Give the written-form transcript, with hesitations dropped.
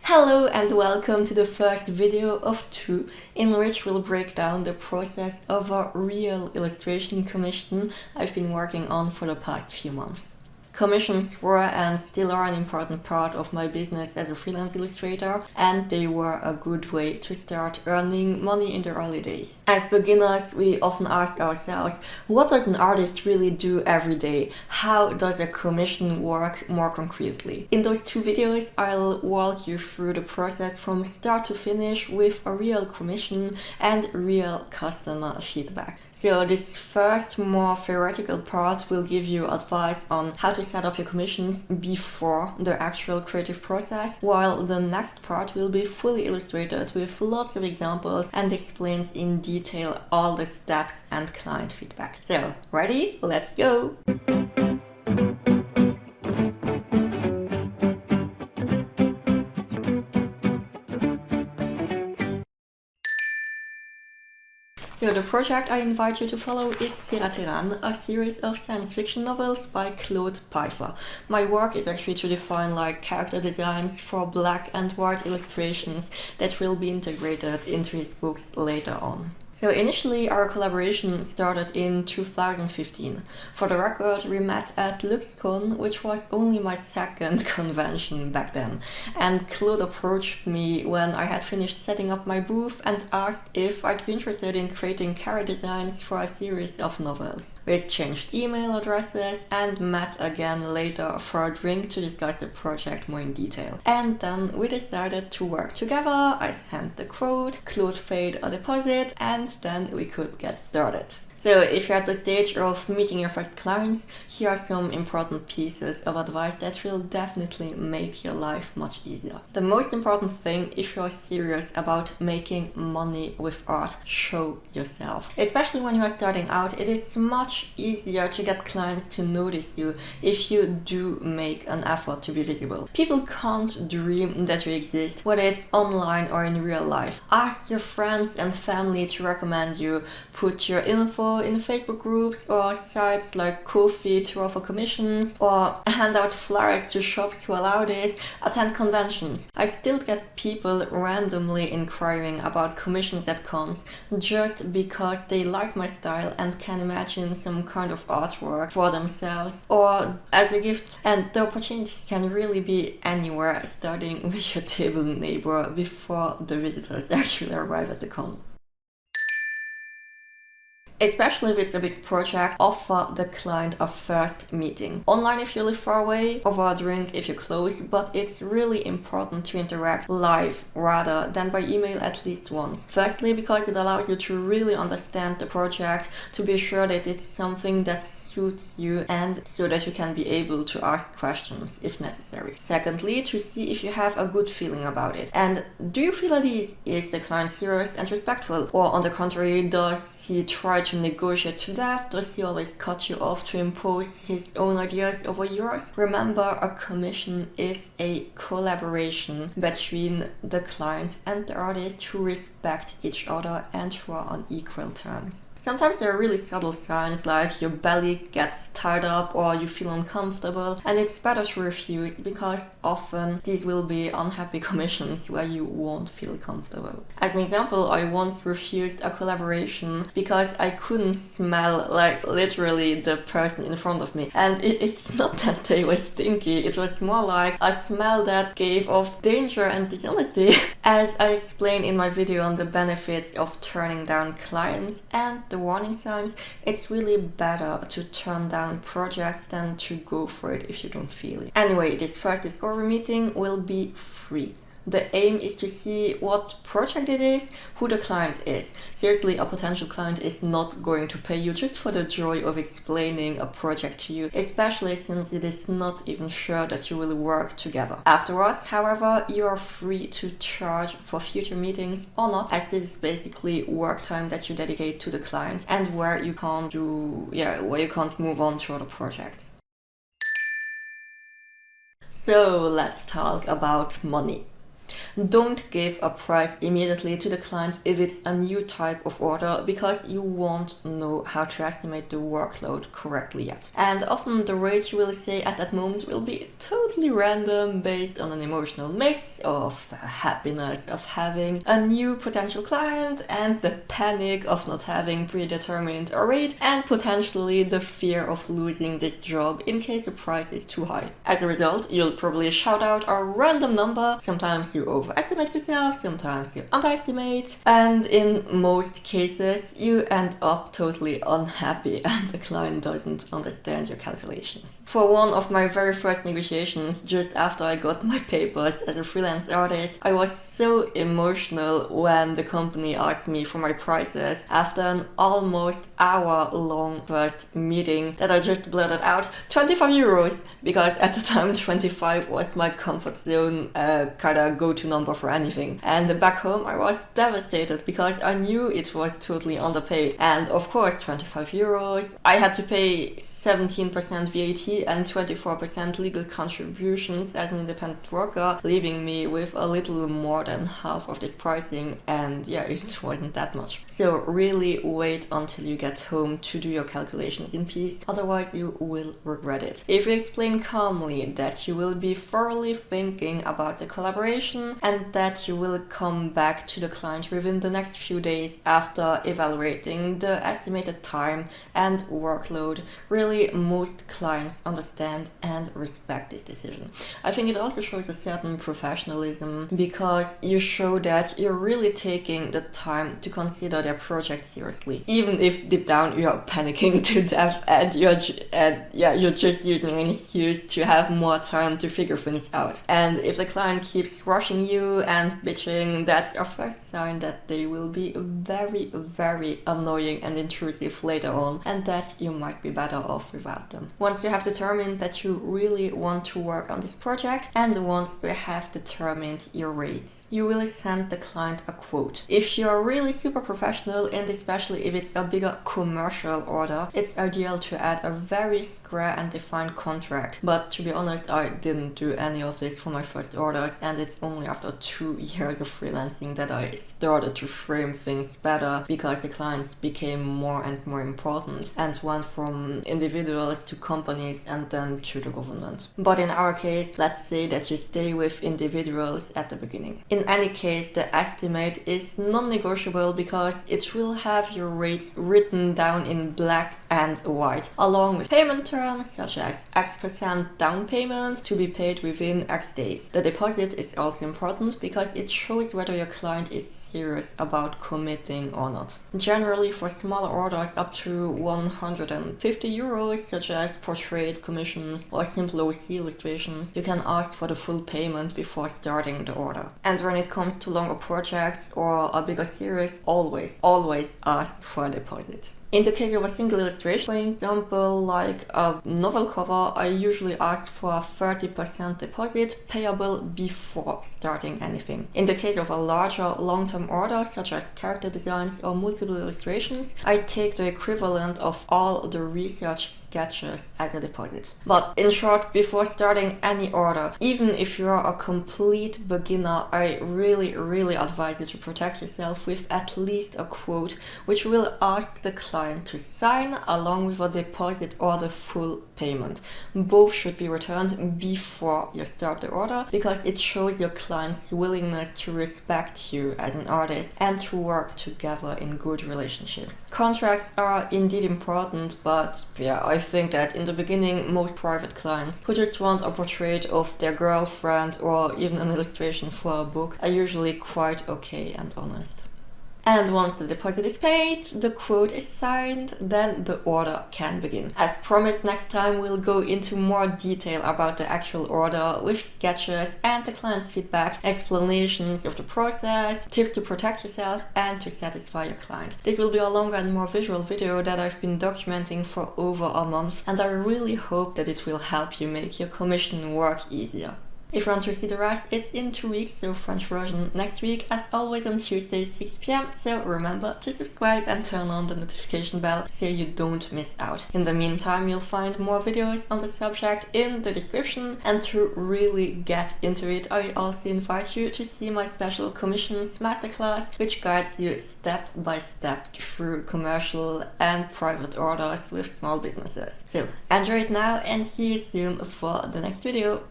Hello and welcome to the first video of two in which we'll break down the process of a real illustration commission I've been working on for the past few months. Commissions were and still are an important part of my business as a freelance illustrator, and they were a good way to start earning money in the early days. As beginners, we often ask ourselves, what does an artist really do every day? How does a commission work more concretely? In those two videos, I'll walk you through the process from start to finish with a real commission and real customer feedback. So this first, more theoretical part will give you advice on how to set up your commissions before the actual creative process, while the next part will be fully illustrated with lots of examples and explains in detail all the steps and client feedback. So, ready? Let's go! So the project I invite you to follow is Serateran, a series of science fiction novels by Claude Pfeiffer. My work is actually to define character designs for black and white illustrations that will be integrated into his books later on. So initially our collaboration started in 2015. For the record, we met at LuxCon, which was only my second convention back then. And Claude approached me when I had finished setting up my booth and asked if I'd be interested in creating character designs for a series of novels. We exchanged email addresses and met again later for a drink to discuss the project more in detail. And then we decided to work together. I sent the quote, Claude paid a deposit, and then we could get started. So if you're at the stage of meeting your first clients, here are some important pieces of advice that will definitely make your life much easier. The most important thing, if you're serious about making money with art, show yourself. Especially when you are starting out, it is much easier to get clients to notice you if you do make an effort to be visible. People can't dream that you exist, whether it's online or in real life. Ask your friends and family to recommend you. Put your info in Facebook groups or sites like Ko-fi to offer commissions, or hand out flyers to shops who allow this, attend conventions. I still get people randomly inquiring about commissions at cons just because they like my style and can imagine some kind of artwork for themselves or as a gift. And the opportunities can really be anywhere, starting with your table neighbor before the visitors actually arrive at the con. Especially if it's a big project, offer the client a first meeting. Online if you live far away, over a drink if you're close, but it's really important to interact live rather than by email at least once. Firstly, because it allows you to really understand the project, to be sure that it's something that suits you, and so that you can be able to ask questions if necessary. Secondly, to see if you have a good feeling about it. And do you feel at ease? Is the client serious and respectful? Or on the contrary, does he try to negotiate to death? Does he always cut you off to impose his own ideas over yours? Remember, a commission is a collaboration between the client and the artist who respect each other and who are on equal terms. Sometimes there are really subtle signs like your belly gets tied up or you feel uncomfortable, and it's better to refuse because often these will be unhappy commissions where you won't feel comfortable. As an example, I once refused a collaboration because I couldn't smell literally the person in front of me. And it's not that they were stinky, it was more like a smell that gave off danger and dishonesty. As I explained in my video on the benefits of turning down clients and the warning signs, it's really better to turn down projects than to go for it if you don't feel it. Anyway, this first discovery meeting will be free. The aim is to see what project it is, who the client is. Seriously, a potential client is not going to pay you just for the joy of explaining a project to you, especially since it is not even sure that you will work together. Afterwards, however, you are free to charge for future meetings or not, as this is basically work time that you dedicate to the client and where you can't move on to other projects. So let's talk about money. Don't give a price immediately to the client if it's a new type of order, because you won't know how to estimate the workload correctly yet. And often the rate you will say at that moment will be totally random, based on an emotional mix of the happiness of having a new potential client and the panic of not having predetermined a rate, and potentially the fear of losing this job in case the price is too high. As a result, you'll probably shout out a random number. Sometimes you overestimate yourself, sometimes you underestimate, and in most cases you end up totally unhappy and the client doesn't understand your calculations. For one of my very first negotiations, just after I got my papers as a freelance artist, I was so emotional when the company asked me for my prices after an almost hour-long first meeting that I just blurted out 25 euros, because at the time 25 was my comfort zone kind of go-to number for anything. And back home I was devastated because I knew it was totally underpaid. And of course 25 euros, I had to pay 17% VAT and 24% legal contributions as an independent worker, leaving me with a little more than half of this pricing, and yeah, it wasn't that much. So really wait until you get home to do your calculations in peace, otherwise you will regret it. If you explain calmly that you will be thoroughly thinking about the collaboration and that you will come back to the client within the next few days after evaluating the estimated time and workload, really most clients understand and respect this decision. I think it also shows a certain professionalism, because you show that you're really taking the time to consider their project seriously, even if deep down you're panicking to death and you're just using an excuse to have more time to figure things out. And if the client keeps rushing you and bitching, that's a first sign that they will be very, very annoying and intrusive later on, and that you might be better off without them. Once you have determined that you really want to work on this project, and once you have determined your rates, you will send the client a quote. If you're really super professional, and especially if it's a bigger commercial order, it's ideal to add a very square and defined contract. But to be honest, I didn't do any of this for my first orders, and it's only after 2 years of freelancing that I started to frame things better, because the clients became more and more important and went from individuals to companies and then to the government. But in our case, let's say that you stay with individuals at the beginning. In any case, the estimate is non-negotiable, because it will have your rates written down in black and white, along with payment terms such as X% down payment to be paid within X days. The deposit is also important because it shows whether your client is serious about committing or not. Generally, for smaller orders up to 150 euros, such as portrait commissions or simple OC illustrations, you can ask for the full payment before starting the order. And when it comes to longer projects or a bigger series, always ask for a deposit. In the case of a single illustration, for example, like a novel cover, I usually ask for a 30% deposit payable before starting anything. In the case of a larger long-term order, such as character designs or multiple illustrations, I take the equivalent of all the research sketches as a deposit. But in short, before starting any order, even if you are a complete beginner, I really advise you to protect yourself with at least a quote, which will ask the client to sign along with a deposit or the full payment. Both should be returned before you start the order, because it shows your client's willingness to respect you as an artist and to work together in good relationships. Contracts are indeed important, but I think that in the beginning, most private clients who just want a portrait of their girlfriend or even an illustration for a book are usually quite okay and honest. And once the deposit is paid, the quote is signed, then the order can begin. As promised, next time we'll go into more detail about the actual order with sketches and the client's feedback, explanations of the process, tips to protect yourself and to satisfy your client. This will be a longer and more visual video that I've been documenting for over a month, and I really hope that it will help you make your commission work easier. If you want to see the rest, it's in 2 weeks, so French version next week, as always on Tuesdays 6 p.m. So remember to subscribe and turn on the notification bell so you don't miss out. In the meantime, you'll find more videos on the subject in the description, and to really get into it, I also invite you to see my special commissions masterclass, which guides you step by step through commercial and private orders with small businesses. So enjoy it now and see you soon for the next video.